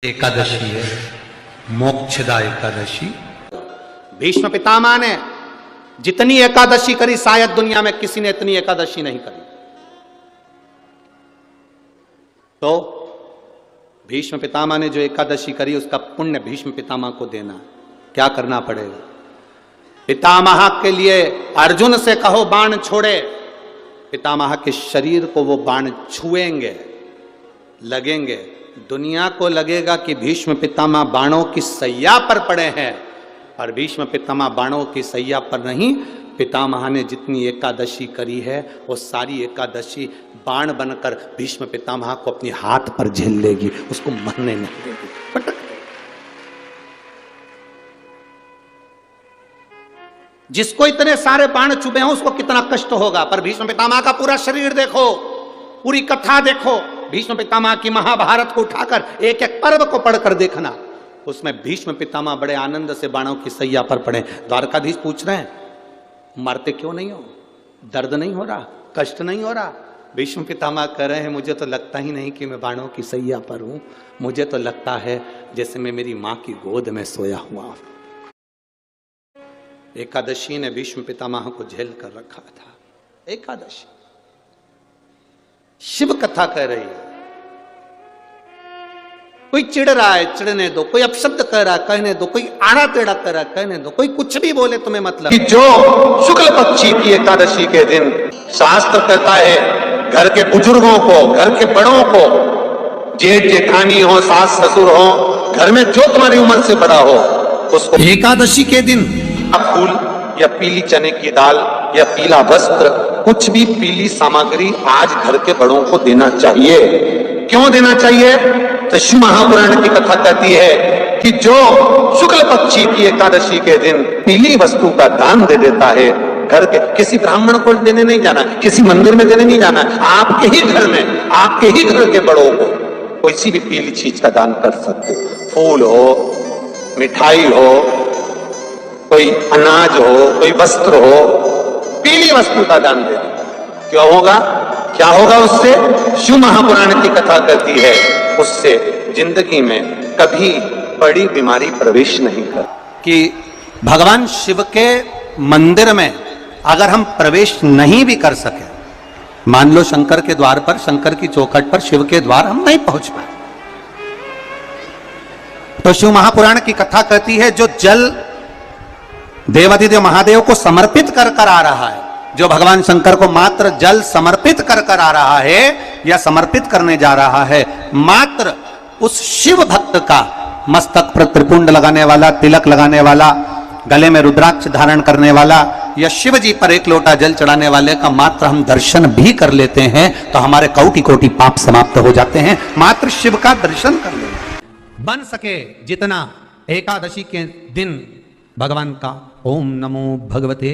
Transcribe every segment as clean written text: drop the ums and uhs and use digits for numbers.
एकादशी है मोक्षदा एकादशी। भीष्म पितामह ने जितनी एकादशी करी शायद दुनिया में किसी ने इतनी एकादशी नहीं करी। तो भीष्म पितामह ने जो एकादशी करी उसका पुण्य भीष्म पितामह को देना। क्या करना पड़ेगा? पितामह के लिए अर्जुन से कहो बाण छोड़े, पितामह के शरीर को वो बाण छुएंगे, लगेंगे। दुनिया को लगेगा कि भीष्म पितामह बाणों की सैया पर पड़े हैं, और भीष्म पितामह बाणों की सैया पर नहीं। पितामह ने जितनी एकादशी करी है वो सारी एकादशी बाण बनकर भीष्म पितामह को अपने हाथ पर झेल लेगी, उसको मरने नहीं देगी, पटक। जिसको इतने सारे बाण चुभे हों उसको कितना कष्ट होगा, पर भीष्म पितामह का पूरा शरीर देखो, पूरी कथा देखो। भीष्म पितामह की महाभारत को उठाकर एक एक पर्व को पढ़कर देखना, उसमें भीष्म पितामह बड़े आनंद से बाणों की सैया पर पड़े। द्वारकाधीश पूछ रहे हैं मरते क्यों नहीं हो, दर्द नहीं हो रहा, कष्ट नहीं हो रहा? भीष्म पितामह कह रहे हैं मुझे तो लगता ही नहीं कि मैं बाणों की सैया पर हूं, मुझे तो लगता है जैसे मैं मेरी मां की गोद में सोया हुआ हूं। एकादशी ने भीष्म पितामह को झेल कर रखा था। एकादशी शिव कथा कह रही है। कोई चिढ़ रहा है, चिढ़ने दो। कोई अपशब्द कह रहा है, कहने दो। कोई आड़ा टेढ़ा कह रहा है, कहने दो। कोई कुछ भी बोले, तुम्हें मतलब कि जो शुक्ल पक्षी की एकादशी के दिन शास्त्र कहता है घर के बुजुर्गों को, घर के बड़ों को, जेठ जेठानी हो, सास ससुर हो, घर में जो तुम्हारी उम्र से बड़ा हो, उसको एकादशी के दिन फूल या पीली चने की दाल या पीला वस्त्र, कुछ भी पीली सामग्री आज घर के बड़ों को देना चाहिए। क्यों देना चाहिए? तो शिव महापुराण की कथा कहती है कि जो शुक्ल पक्षी की एकादशी के दिन पीली वस्तु का दान दे देता है, घर के किसी ब्राह्मण को देने नहीं जाना, किसी मंदिर में देने नहीं जाना, आपके ही घर में, आपके ही घर के बड़ों को किसी भी पीली चीज का दान कर सकते। फूल हो, मिठाई हो, कोई अनाज हो, कोई वस्त्र हो, पीली वस्तु का दान दे देता। क्यों होगा? क्या होगा उससे? शिव महापुराण की कथा कहती है उससे जिंदगी में कभी बड़ी बीमारी प्रवेश नहीं कर। कि भगवान शिव के मंदिर में अगर हम प्रवेश नहीं भी कर सके, मान लो शंकर के द्वार पर, शंकर की चौखट पर, शिव के द्वार हम नहीं पहुंच पाए, तो शिव महापुराण की कथा कहती है जो जल देवाधिदेव महादेव को समर्पित कर कर आ रहा है, जो भगवान शंकर को मात्र जल समर्पित कर कर आ रहा है या समर्पित करने जा रहा है, मात्र उस शिव भक्त का मस्तक पर त्रिपुंड लगाने वाला, तिलक लगाने वाला, गले में रुद्राक्ष धारण करने वाला या शिव जी पर एक लोटा जल चढ़ाने वाले का मात्र हम दर्शन भी कर लेते हैं तो हमारे कोटि कोटि पाप समाप्त हो जाते हैं। मात्र शिव का दर्शन कर लेना। बन सके जितना एकादशी के दिन भगवान का ओम नमो भगवते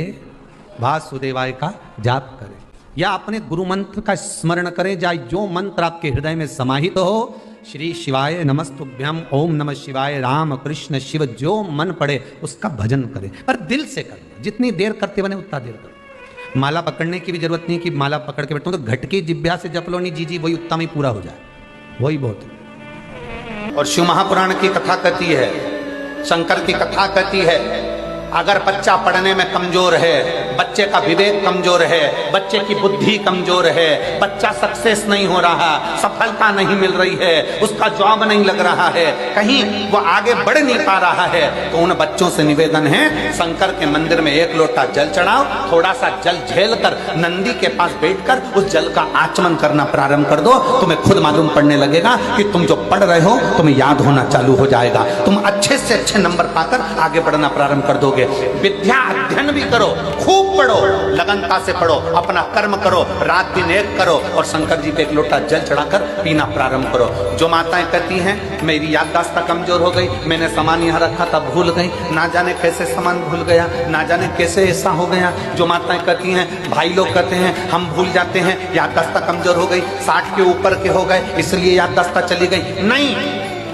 वासुदेवाय का जाप करें, या अपने गुरु मंत्र का स्मरण करें, या जो मंत्र आपके हृदय में समाहित हो, श्री शिवाय नमस्तुभ्यम, ओम नमः शिवाय, राम कृष्ण शिव, जो मन पड़े उसका भजन करें, पर दिल से करें। जितनी देर करते बने उतना देर करो। माला पकड़ने की भी जरूरत नहीं कि माला पकड़ के बैठो, तो घटकी जिब्या से जप लो नहीं जी, वही उत्तम ही पूरा हो जाए, वही बहुत। और शिव महापुराण की कथा कहती है, शंकर की कथा कहती है, अगर बच्चा पढ़ने में कमजोर है, बच्चे का विवेक कमजोर है, बच्चे की बुद्धि कमजोर है, बच्चा सक्सेस नहीं हो रहा, सफलता नहीं मिल रही है, उसका जॉब नहीं लग रहा है, कहीं वो आगे बढ़ नहीं पा रहा है, तो उन बच्चों से निवेदन है शंकर के मंदिर में एक लोटा जल चढ़ाओ, थोड़ा सा जल झेल कर नंदी के पास बैठकर उस जल का आचमन करना प्रारंभ कर दो। तुम्हें खुद मालूम पड़ने लगेगा कि तुम जो पढ़ रहे हो तुम्हें याद होना चालू हो जाएगा, तुम अच्छे से अच्छे नंबर पाकर आगे बढ़ना प्रारंभ कर दोगे। विद्या अध्ययन भी करो, खूब पढ़ो, लगनता से पढ़ो, अपना कर्म करो, रात दिन एक करो और शंकर जी पे एक लोटा जल चढ़ाकर पीना प्रारंभ करो। जो माताएं कहती हैं मेरी याददाश्त कमजोर हो गई, मैंने सामान यहाँ रखा था भूल गई, ना जाने कैसे सामान भूल गया, ना जाने कैसे ऐसा हो गया। जो माताएं कहती हैं, भाई लोग कहते हैं हम भूल जाते हैं, याददाश्त कमजोर हो गई, 60 के ऊपर के हो गए इसलिए याददाश्त चली गई। नहीं,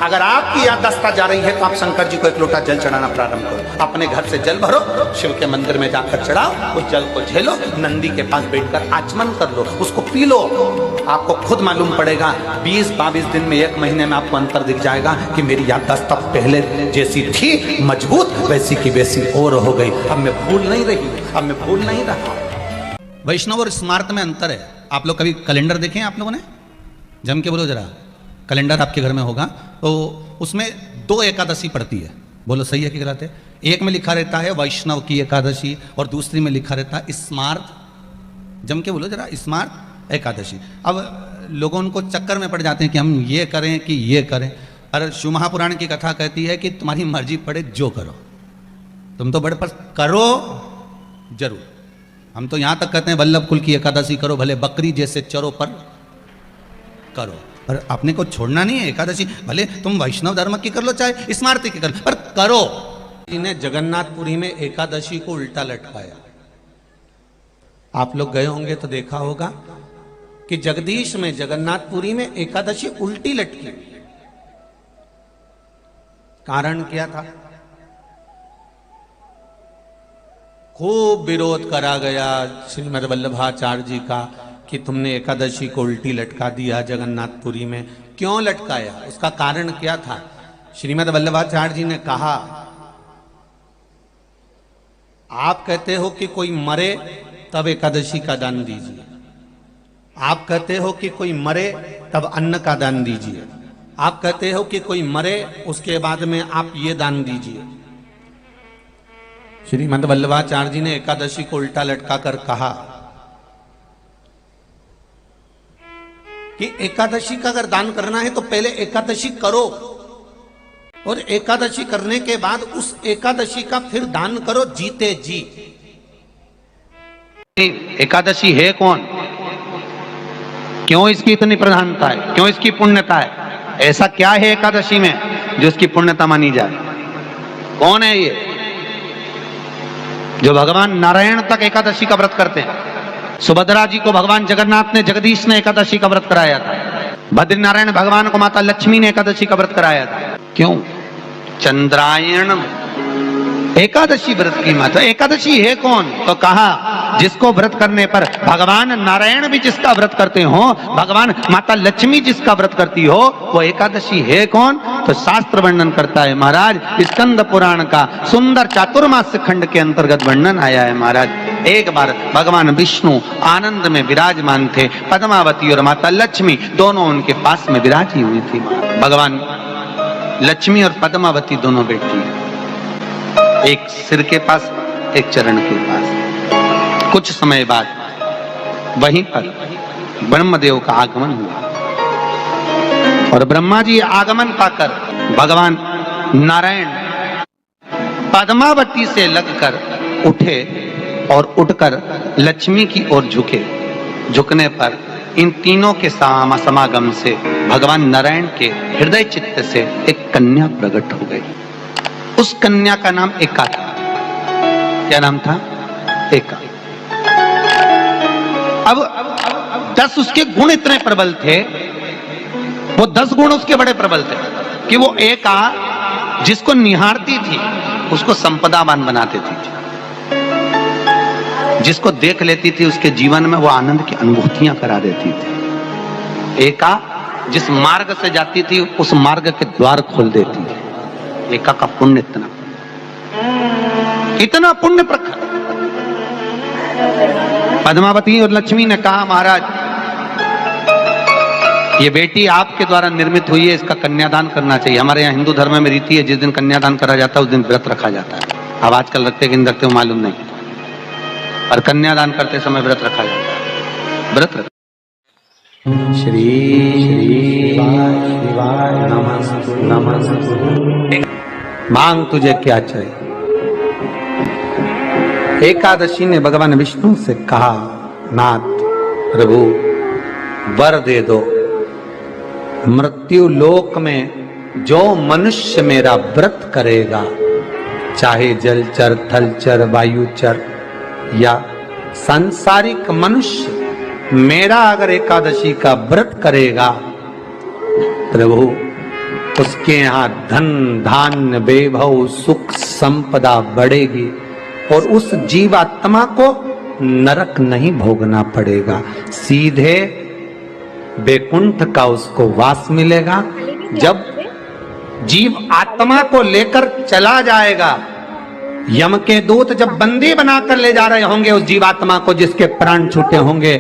अगर आपकी याददाश्त जा रही है तो आप शंकर जी को एक लोटा जल चढ़ाना प्रारंभ करो। अपने घर से जल भरो, शिव के मंदिर में जाकर चढ़ाओ, उस जल को झेलो, नंदी के पास बैठकर आचमन कर लो, उसको पी लो। आपको खुद मालूम पड़ेगा 20-22 दिन में, 1 महीने में आपको अंतर दिख जाएगा कि मेरी याददाश्त अब पहले जैसी थी मजबूत, वैसी की वैसी और हो गई। अब मैं भूल नहीं रही, अब मैं भूल नहीं रहा। वैष्णव और स्मार्त में अंतर है। आप लोग कभी कैलेंडर देखे हैं आप लोगों ने? जम के बोलो जरा। कैलेंडर आपके घर में होगा तो उसमें 2 एकादशी पड़ती है। बोलो सही है कि गलत है? एक में लिखा रहता है वैष्णव की एकादशी और दूसरी में लिखा रहता है स्मार्त। जम के बोलो जरा, स्मार्त एकादशी। अब लोगों उनको चक्कर में पड़ जाते हैं कि हम ये करें कि ये करें। अरे शिव महापुराण की कथा कहती है कि तुम्हारी मर्जी पड़े जो करो, तुम तो बड़े पर करो जरूर। हम तो यहां तक कहते हैं वल्लभ कुल की एकादशी करो, भले बकरी जैसे चरो पर करो, पर अपने को छोड़ना नहीं है एकादशी। भले तुम वैष्णव धर्म की कर लो, चाहे स्मार्त की कर लो, पर करो। इन्हें जगन्नाथपुरी में एकादशी को उल्टा लटकाया। आप लोग गए होंगे तो देखा होगा कि जगदीश में, जगन्नाथपुरी में एकादशी उल्टी लटकी। कारण क्या था? खूब विरोध करा गया श्रीमद् वल्लभाचार्य जी का कि तुमने एकादशी को उल्टी लटका दिया जगन्नाथपुरी में। क्यों लटकाया? उसका कारण क्या था? श्रीमद् वल्लभाचार्य जी ने कहा, आप कहते हो कि कोई मरे तब एकादशी का दान दीजिए, आप कहते हो कि कोई मरे तब अन्न का दान दीजिए, आप कहते हो कि कोई मरे उसके बाद में आप ये दान दीजिए। श्रीमद् वल्लभाचार्य जी ने एकादशी को उल्टा लटका कर कहा कि एकादशी का अगर दान करना है तो पहले एकादशी करो और एकादशी करने के बाद उस एकादशी का फिर दान करो जीते जी। एकादशी है कौन? क्यों इसकी इतनी प्रधानता है? क्यों इसकी पुण्यता है? ऐसा क्या है एकादशी में जो इसकी पुण्यता मानी जाए? कौन है ये जो भगवान नारायण तक एकादशी का व्रत करते हैं? सुभद्रा जी को भगवान जगन्नाथ ने, जगदीश ने एकादशी का व्रत कराया था। बद्रीनारायण भगवान को माता लक्ष्मी ने एकादशी का व्रत कराया था। क्यों? चंद्रायण एकादशी व्रत की माता। एकादशी है कौन? तो कहा जिसको व्रत करने पर भगवान नारायण भी जिसका व्रत करते हो, भगवान माता लक्ष्मी जिसका व्रत करती हो, वो एकादशी है कौन? तो शास्त्र वर्णन करता है महाराज। स्कंद पुराण का सुंदर चातुर्मास्य खंड के अंतर्गत वर्णन आया है महाराज। एक बार भगवान विष्णु आनंद में विराजमान थे, पद्मावती और माता लक्ष्मी दोनों उनके पास में विराजी हुई थी। भगवान लक्ष्मी और पद्मावती दोनों बैठी, एक सिर के पास, एक चरण के पास। कुछ समय बाद वहीं पर ब्रह्मदेव का आगमन हुआ और ब्रह्मा जी आगमन पाकर भगवान नारायण पद्मावती से लगकर उठे और उठकर लक्ष्मी की ओर झुके। झुकने पर इन तीनों के समागम से भगवान नारायण के हृदय चित्त से एक कन्या प्रकट हो गई। उस कन्या का नाम एका था। क्या नाम था? एका। अब 10 उसके गुण इतने प्रबल थे, वो 10 गुण उसके बड़े प्रबल थे कि वो एका जिसको निहारती थी उसको संपदावान बना देती थी। जिसको देख लेती थी उसके जीवन में वो आनंद की अनुभूतियां करा देती थी। एका जिस मार्ग से जाती थी उस मार्ग के द्वार खोल देती थी। एका का पुण्य इतना पुण्य प्रखर। पद्मावती और लक्ष्मी ने कहा, महाराज ये बेटी आपके द्वारा निर्मित हुई है, इसका कन्यादान करना चाहिए। हमारे यहाँ हिंदू धर्म में रीति है, जिस दिन कन्यादान करा जाता है उस दिन व्रत रखा जाता है। अब आजकल रखते कि नहीं रखते मालूम नहीं, और कन्यादान करते समय व्रत रखा जाता है। व्रत रख श्री शिवाय नमः। मांग तुझे क्या चाहिए? एकादशी ने भगवान विष्णु से कहा, नाथ प्रभु वर दे दो, मृत्यु लोक में जो मनुष्य मेरा व्रत करेगा, चाहे जलचर, थलचर, वायुचर या सांसारिक मनुष्य, मेरा अगर एकादशी का व्रत करेगा, प्रभु उसके यहाँ धन धान्य वैभव सुख संपदा बढ़ेगी और उस जीवात्मा को नरक नहीं भोगना पड़ेगा, सीधे बैकुंठ का उसको वास मिलेगा। जब जीव आत्मा को लेकर चला जाएगा, यम के दूत जब बंदी बनाकर ले जा रहे होंगे उस जीवात्मा को जिसके प्राण छूटे होंगे,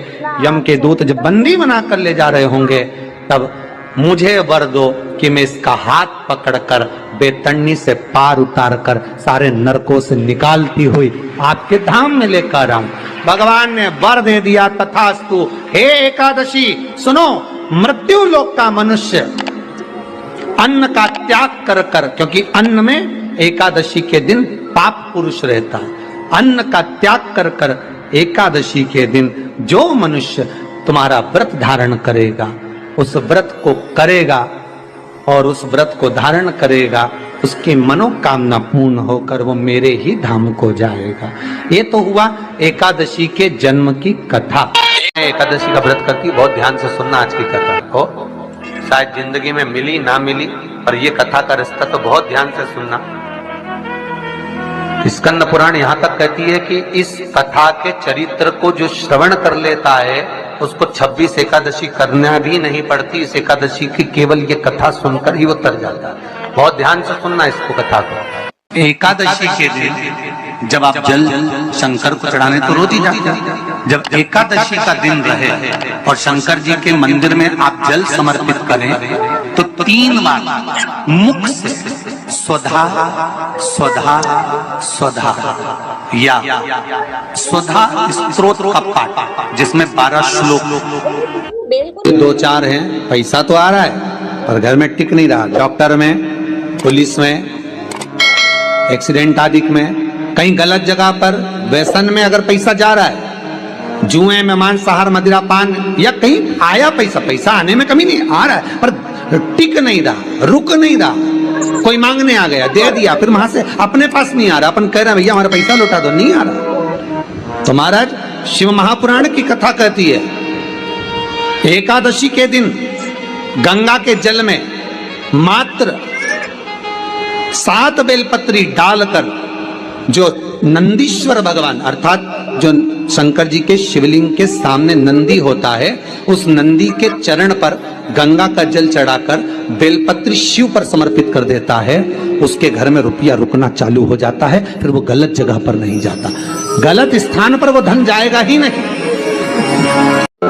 यम के दूत जब बंदी बनाकर ले जा रहे होंगे, तब मुझे वर दो कि मैं इसका हाथ पकड़कर बेतन्नी से पार उतार कर सारे नरकों से निकालती हुई आपके धाम में लेकर आऊं। भगवान ने वर दे दिया, तथास्तु। हे एकादशी सुनो, मृत्यु लोक का मनुष्य अन्न का त्याग कर कर, क्योंकि अन्न में एकादशी के दिन पाप पुरुष रहता है, अन्न का त्याग कर कर एकादशी के दिन जो मनुष्य तुम्हारा व्रत धारण करेगा, उस व्रत को करेगा और उस व्रत को धारण करेगा, उसकी मनोकामना पूर्ण होकर वो मेरे ही धाम को जाएगा। ये तो हुआ एकादशी के जन्म की कथा। एकादशी का व्रत करती, बहुत ध्यान से सुनना आज की कथा को, शायद जिंदगी में मिली ना मिली, पर ये कथा का रिश्ता तो बहुत ध्यान से सुनना। स्कंद पुराण यहाँ तक कहती है कि इस कथा के चरित्र को जो श्रवण कर लेता है उसको 26 एकादशी करना भी नहीं पड़ती। इस एकादशी की केवल ये कथा सुनकर ही वो तर जाता है। बहुत ध्यान से सुनना इसको, कथा को। एकादशी के दिन जब आप जल शंकर को चढ़ाने तो रोज ही जाते हैं। जब एकादशी का दिन रहे और शंकर जी के मंदिर में आप जल समर्पित करें तो 3 बार मुख से स्वधा स्वधा स्वधा या स्वधा स्तोत्र का पाठ, जिसमें 12 श्लोक 2-4 हैं। पैसा तो आ रहा है पर घर में टिक नहीं रहा। डॉक्टर में, पुलिस में, एक्सीडेंट आदि में, कहीं गलत जगह पर, व्यसन में अगर पैसा जा रहा है, जुए में, मांसाहार, मदिरा पान, या कहीं आया पैसा, पैसा आने में कमी नहीं, आ रहा है पर टिक नहीं रहा, रुक नहीं रहा। कोई मांगने आ गया, दे दिया, फिर वहां से अपने पास नहीं आ रहा, अपन कह रहे हैं भैया हमारा पैसा लौटा दो, नहीं आ रहा। तो महाराज शिव महापुराण की कथा कहती है, एकादशी के दिन गंगा के जल में मात्र 7 बेलपत्री डालकर जो नंदीश्वर भगवान अर्थात जो शंकर जी के शिवलिंग के सामने नंदी होता है, उस नंदी के चरण पर गंगा का जल चढ़ाकर बेलपत्री शिव पर समर्पित कर देता है, उसके घर में रुपया रुकना चालू हो जाता है। फिर वो गलत जगह पर नहीं जाता, गलत स्थान पर वो धन जाएगा ही नहीं।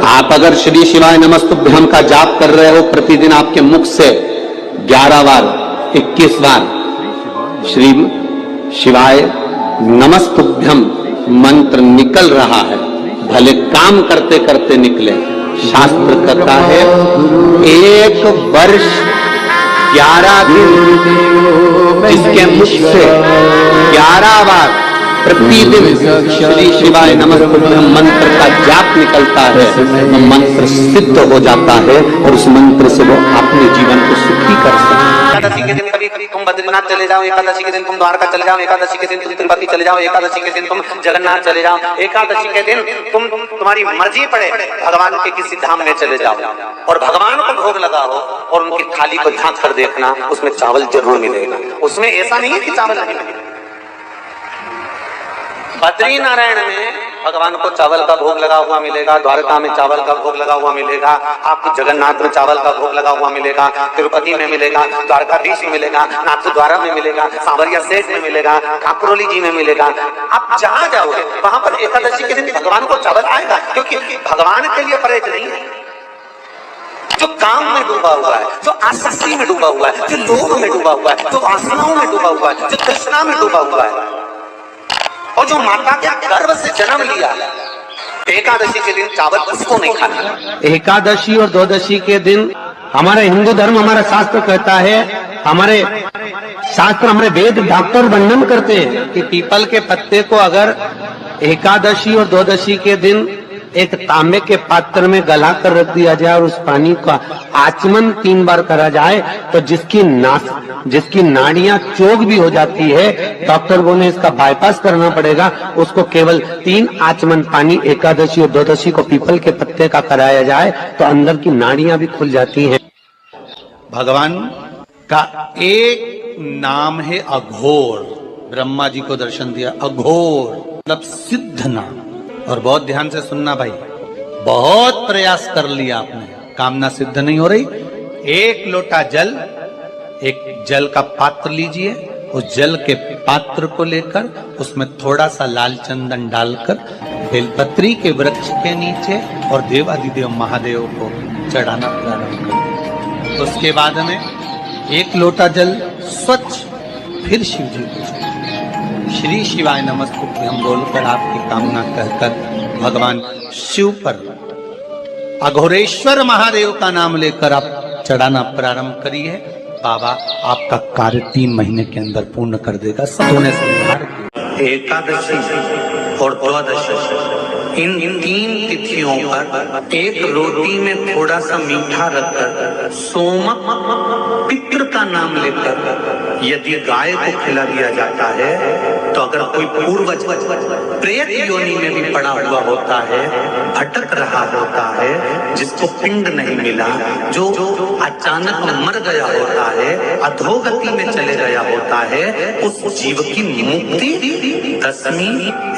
आप अगर श्री शिवाय नमस्तुभ्यम का जाप कर रहे हो, प्रतिदिन आपके मुख से 11 बार, 21 बार श्री शिवाय नमस्तुभ्यम मंत्र निकल रहा है, भले काम करते करते निकले। शास्त्र कहता है 1 वर्ष 11 दिन जिसके मुख से 11 बार प्रतिदिन श्री शिवाय नमस्तुभ्यम मंत्र का जाप निकलता है, वो मंत्र सिद्ध हो जाता है और उस मंत्र से वो अपने जीवन को सुखी कर सकते हैं। एकादशी के दिन कभी तुम बद्रीनाथ चले जाओ, एकादशी के दिन तुम द्वारका चले जाओ, एकादशी के दिन तुम तिरुपति चले जाओ, एकादशी के दिन तुम जगन्नाथ चले जाओ, एकादशी के दिन तुम्हारी मर्जी पड़े भगवान के किसी धाम में चले जाओ और भगवान को भोग लगाओ और उनकी थाली को झांक कर देखना, उसमें चावल जरूर मिलेगा। उसमें ऐसा नहीं है कि चावल नहीं मिलेगा। बद्री नारायण में भगवान को चावल का भोग लगा हुआ मिलेगा, द्वारका में चावल का भोग लगा हुआ मिलेगा, आपको जगन्नाथ में चावल का भोग लगा हुआ मिलेगा, तिरुपति में मिलेगा, द्वारकाधीश में मिलेगा, नाथद्वारा में मिलेगा, सांवरिया सेठ में मिलेगा, काकुरोली जी में मिलेगा। आप जहां जाओगे वहां पर एकादशी के दिन भगवान को चावल आएगा, क्योंकि भगवान के लिए परहेज नहीं है। जो काम में डूबा हुआ है, जो आसक्ति में डूबा हुआ है, जो लोभ में डूबा हुआ है, जो वासनाओं में डूबा हुआ है, जो तृष्णा में डूबा हुआ है और जो माता के गर्भ से जन्म लिया, एकादशी के दिन चावल उसको नहीं खाना। एकादशी और द्वादशी के दिन हमारे हिंदू धर्म, हमारा शास्त्र कहता है, हमारे शास्त्र, हमारे वेद डॉक्टर वर्णन करते हैं कि पीपल के पत्ते को अगर एकादशी और द्वादशी के दिन एक तांबे के पात्र में गला कर रख दिया जाए और उस पानी का आचमन 3 बार करा जाए तो जिसकी नाड़ियां चोक भी हो जाती है, डॉक्टर बोले इसका बाईपास करना पड़ेगा, उसको केवल 3 आचमन पानी एकादशी और द्वादशी को पीपल के पत्ते का कराया जाए तो अंदर की नाड़ियां भी खुल जाती हैं। भगवान का एक नाम है अघोर। ब्रह्मा जी को दर्शन दिया, अघोर मतलब सिद्ध नाम। और बहुत ध्यान से सुनना भाई, बहुत प्रयास कर लिया आपने, कामना सिद्ध नहीं हो रही। एक लोटा जल, एक जल का पात्र लीजिए, उस जल के पात्र को लेकर उसमें थोड़ा सा लाल चंदन डालकर बेलपत्री के वृक्ष के नीचे और देवादिदेव महादेव को चढ़ाना प्रारंभ करें। उसके बाद में एक लोटा जल स्वच्छ फिर शिव जी को श्री शिवाय नमस्तुभ्यं हम बोलकर आपकी कामना कहकर भगवान शिव पर अघोरेश्वर महादेव का नाम लेकर आप चढ़ाना प्रारंभ करिए। बाबा आपका कार्य 3 महीने के अंदर पूर्ण कर देगा। सोने से एकादशी और द्वादशी इन 3 तिथियों पर एक रोटी में थोड़ा सा मीठा रखकर सोमक पितृ का नाम लेकर यदि गाय को खिला दिया जाता है, तो अगर कोई पूर्वज प्रेत योनि में भी पड़ा हुआ होता है, भटक रहा होता है, जिसको पिंड नहीं मिला, जो अचानक मर गया होता है, अधोगति में चले गया होता है, उस जीव की मुक्ति दशमी,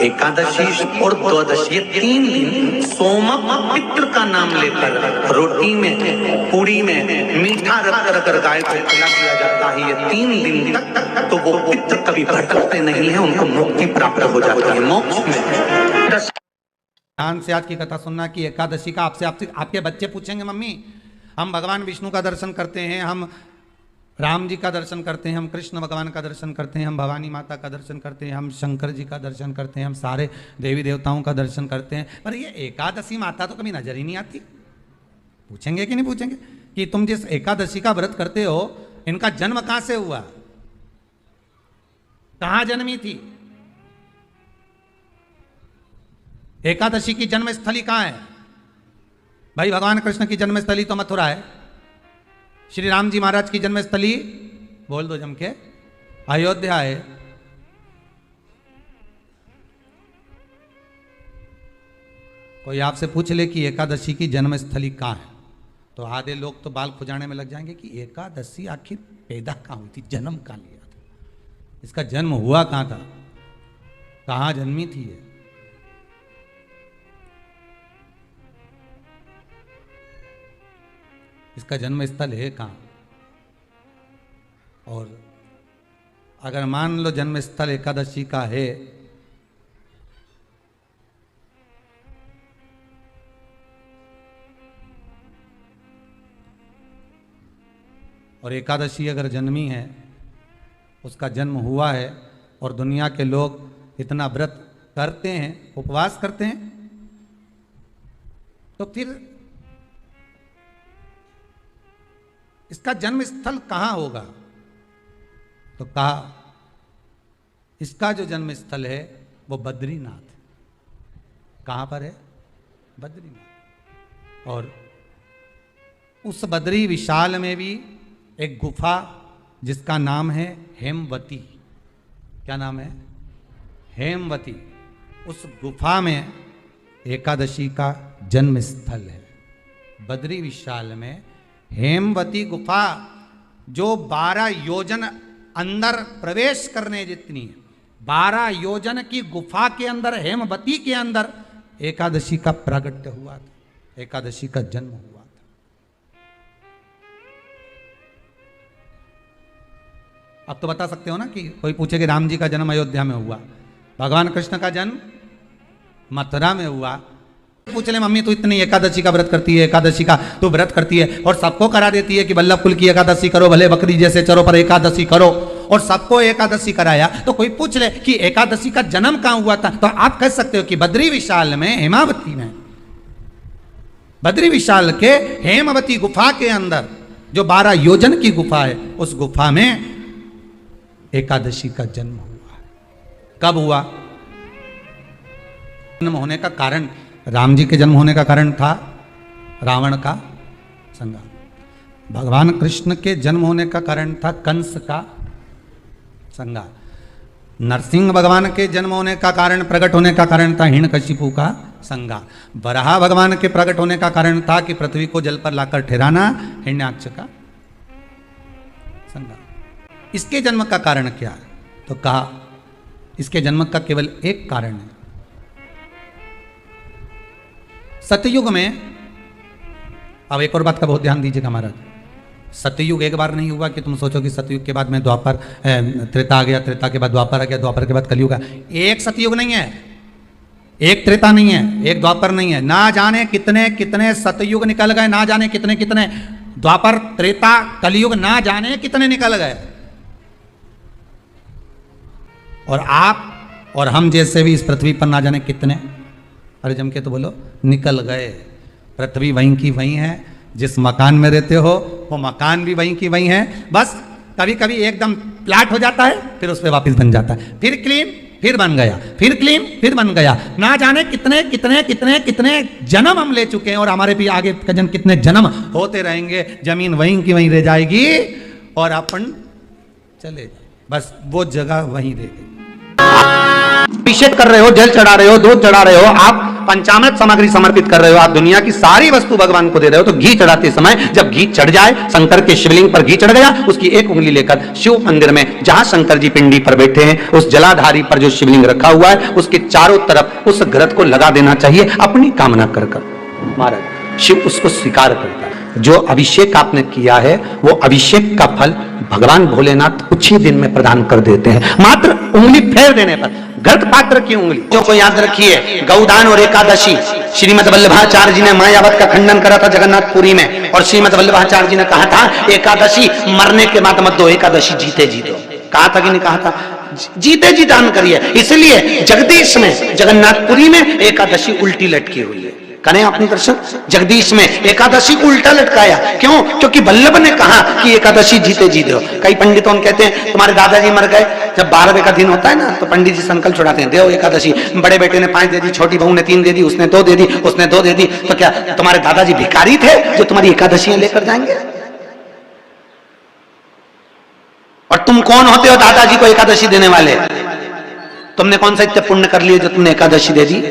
एकादशी और द्वादशी 3 दिन सोमक पितृ का नाम लेकर रोटी में पूरी में मीठा रखकर अगर गाय को खिला दिया जाता है ये 3 दिन तक, तो वो पितृ कभी भटकते नहीं है, उनको मुक्ति प्राप्त हो जाती है मोक्ष में। ध्यान से आज की कथा सुनना कि एकादशी का आपसे आपके बच्चे पूछेंगे, मम्मी हम भगवान विष्णु का दर्शन करते हैं, हम राम जी का दर्शन करते हैं, हम कृष्ण भगवान का दर्शन करते हैं, हम भवानी माता का दर्शन करते हैं, हम शंकर जी का दर्शन करते हैं, हम सारे देवी देवताओं का दर्शन करते हैं, पर ये एकादशी माता तो कभी नजर ही नहीं आती। पूछेंगे कि नहीं पूछेंगे कि तुम जिस एकादशी का व्रत करते हो, इनका जन्म कहां से हुआ, कहां जन्मी थी? एकादशी की जन्मस्थली कहां है? भाई भगवान कृष्ण की जन्मस्थली तो मथुरा है, श्री राम जी महाराज की जन्मस्थली बोल दो जम के अयोध्या है। कोई आपसे पूछ ले कि एकादशी की जन्मस्थली कहां है, तो आधे लोग तो बाल खुजाने में लग जाएंगे कि एकादशी आखिर पैदा कहां हुई थी, जन्म कहां लिया था, इसका जन्म हुआ कहां था, कहां जन्मी थी ये? इसका जन्म स्थल है कहाँ? और अगर मान लो जन्म स्थल एकादशी का है, और एकादशी अगर जन्मी है, उसका जन्म हुआ है, और दुनिया के लोग इतना व्रत करते हैं, उपवास करते हैं, तो फिर इसका जन्म स्थल कहां होगा? तो कहा इसका जो जन्म स्थल है वो बद्रीनाथ। कहां पर है? बद्रीनाथ। और उस बद्री विशाल में भी एक गुफा जिसका नाम है हेमवती। क्या नाम है? हेमवती। उस गुफा में एकादशी का जन्म स्थल है। बद्री विशाल में हेमवती गुफा, जो 12 योजन अंदर प्रवेश करने जितनी है, 12 योजन की गुफा के अंदर, हेमवती के अंदर एकादशी का प्रागट्य हुआ था, एकादशी का जन्म हुआ था। अब तो बता सकते हो ना कि कोई पूछे कि राम जी का जन्म अयोध्या में हुआ, भगवान कृष्ण का जन्म मथुरा में हुआ। पूछ ले मम्मी तू इतनी एकादशी का व्रत करती है, एकादशी का तू व्रत करती है और सबको करा देती है कि वल्लभ कुल की एकादशी करो, भले बकरी जैसे चरो पर एकादशी करो, और सबको एकादशी कराया। तो कोई पूछ ले कि एकादशी का जन्म कहां हुआ था, तो आप कह सकते हो कि बद्री विशाल में, हेमावती में, बद्री विशाल के हेमवती गुफा के अंदर जो 12 योजन की गुफा है, उस गुफा में एकादशी का जन्म हुआ। कब हुआ? जन्म होने का कारण, राम जी के जन्म होने का कारण था रावण का संहार। भगवान कृष्ण के जन्म होने का कारण था कंस का संहार। नरसिंह भगवान के जन्म होने का कारण, प्रकट होने का कारण था हिरण्यकशिपु का संहार। वराह भगवान के प्रकट होने का कारण था कि पृथ्वी को जल पर लाकर ठहराना, हिरण्याक्ष का संग्राम। इसके जन्म का कारण क्या है? तो कहा इसके जन्म का केवल एक कारण है। सतयुग में, अब एक और बात का बहुत ध्यान दीजिएगा महाराज, सतयुग एक बार नहीं हुआ कि तुम सोचो कि सतयुग के बाद में द्वापर, त्रेता आ गया, त्रेता के बाद द्वापर आ गया, द्वापर के बाद कलयुग आ। एक सतयुग नहीं है, एक त्रेता नहीं है, एक द्वापर नहीं है। ना जाने कितने कितने सतयुग निकल गए, ना जाने कितने कितने द्वापर, त्रेता, कलयुग, ना जाने कितने निकल गए। और आप और हम जैसे भी इस पृथ्वी पर ना जाने कितने, अरे जम के तो बोलो, निकल गए। पृथ्वी वहीं की वहीं है, जिस मकान में रहते हो वो मकान भी वहीं की वहीं है। बस कभी कभी एकदम प्लाट हो जाता है, फिर उस पर वापस बन जाता है, फिर क्लीन, फिर बन गया, फिर क्लीन, फिर बन गया। ना जाने कितने कितने कितने कितने जन्म हम ले चुके हैं, और हमारे भी आगे का जन्म कितने जन्म होते रहेंगे। जमीन वहीं की वहीं रह जाएगी और अपन चले जाए, बस वो जगह वहीं रह गई। अभिषेक कर रहे हो, जल चढ़ा रहे हो, दूध चढ़ा रहे हो, आप पंचामृत सामग्री समर्पित कर रहे हो, आप दुनिया की सारी वस्तु भगवान को दे रहे हो, तो घी चढ़ाते समय जब घी चढ़ जाए, शंकर के शिवलिंग पर घी चढ़ गया, उसकी एक उंगली लेकर शिव मंदिर में जहां शंकर जी पिंडी पर बैठे हैं, उस जलाधारी पर जो शिवलिंग रखा हुआ है, उसके चारों तरफ उस घृत को लगा देना चाहिए, अपनी कामना कर कर। महाराज शिव उसको स्वीकार करता है। जो अभिषेक आपने किया है, वो अभिषेक का फल भगवान भोलेनाथ कुछ ही दिन में प्रदान कर देते हैं, मात्र उंगली फेर देने पर। घृत पात्र की उंगली को याद रखिए, गौदान और एकादशी, श्रीमद वल्लभाचार्य जी ने मायावत का खंडन करा था जगन्नाथपुरी में, और श्रीमद वल्लभाचार्य जी ने कहा था एकादशी मरने के बाद मत दो, एकादशी जीते जी दो। कहा था कि नहीं कहा था? जीते जी दान करिए। इसलिए जगदीश में, जगन्नाथपुरी में एकादशी उल्टी लटकी हुई है। करें अपनी दर्शन, जगदीश में एकादशी उल्टा लटकाया, क्यों? क्योंकि वल्लभ ने कहा कि एकादशी जीते जी दो। कई पंडितों कहते हैं तुम्हारे दादाजी मर गए, जब 12वें का दिन होता है ना, तो पंडित जी संकल्प छुड़ाते हैं, देव एकादशी, बड़े बेटे ने 5 दे दी, छोटी बहू ने 3 दे दी, उसने 2 दे दी, उसने 2 दे दी, तो क्या तुम्हारे दादाजी भिखारी थे जो तुम्हारी एकादशियां लेकर जाएंगे? और तुम कौन होते हो दादाजी को एकादशी देने वाले? तुमने कौन सा इतने पुण्य कर लिए जो तुमने एकादशी दे दी?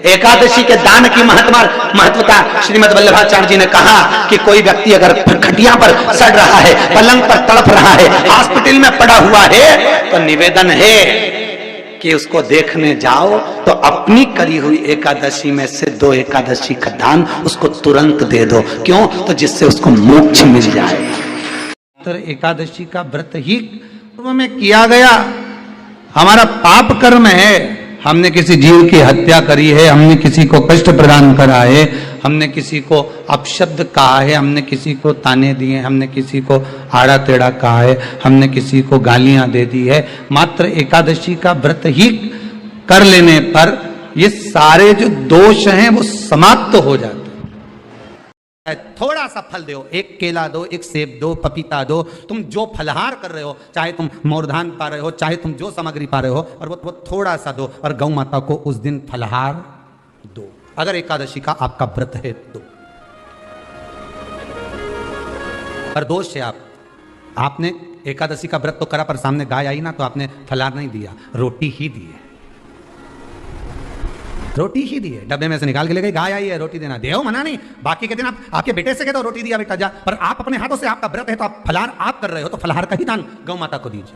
एकादशी के दान की महत्वता श्रीमद वल्लभाचार्य जी ने कहा कि कोई व्यक्ति अगर खटिया पर सड़ रहा है, पलंग पर तड़प रहा है, हॉस्पिटल में पड़ा हुआ है, तो निवेदन है कि उसको देखने जाओ तो अपनी करी हुई एकादशी में से 2 एकादशी का दान उसको तुरंत दे दो। क्यों? तो जिससे उसको मोक्ष मिल जाए। तो एकादशी का व्रत ही पूर्व में किया गया, हमारा पाप कर्म है। हमने किसी जीव की हत्या करी है, हमने किसी को कष्ट प्रदान करा है, हमने किसी को अपशब्द कहा है, हमने किसी को ताने दिए, हमने किसी को आड़ा टेढ़ा कहा है, हमने किसी को गालियां दे दी है। मात्र एकादशी का व्रत ही कर लेने पर ये सारे जो दोष हैं वो समाप्त हो जाते हैं। थोड़ा सा फल दो, एक केला दो, एक सेब दो, पपीता दो, तुम जो फलहार कर रहे हो, चाहे तुम मोरधान पा रहे हो, चाहे तुम जो सामग्री पा रहे हो, और वो थोड़ा सा दो, और गौ माता को उस दिन फलहार दो, अगर एकादशी का आपका व्रत है तो। पर दोष है आपने एकादशी का व्रत तो करा, पर सामने गाय आई ना तो आपने फलहार नहीं दिया, रोटी ही दी है, रोटी ही दी है, डब्बे में से निकाल के ले गई, गाय आई है रोटी देना, देव मना नहीं। बाकी के दिन आप आपके बेटे से कहते हो रोटी दिया बेटा जा, पर आप अपने हाथों से, आपका व्रत है तो आप फलहार आप कर रहे हो, तो फलहार का ही दान गौ माता को दीजिए।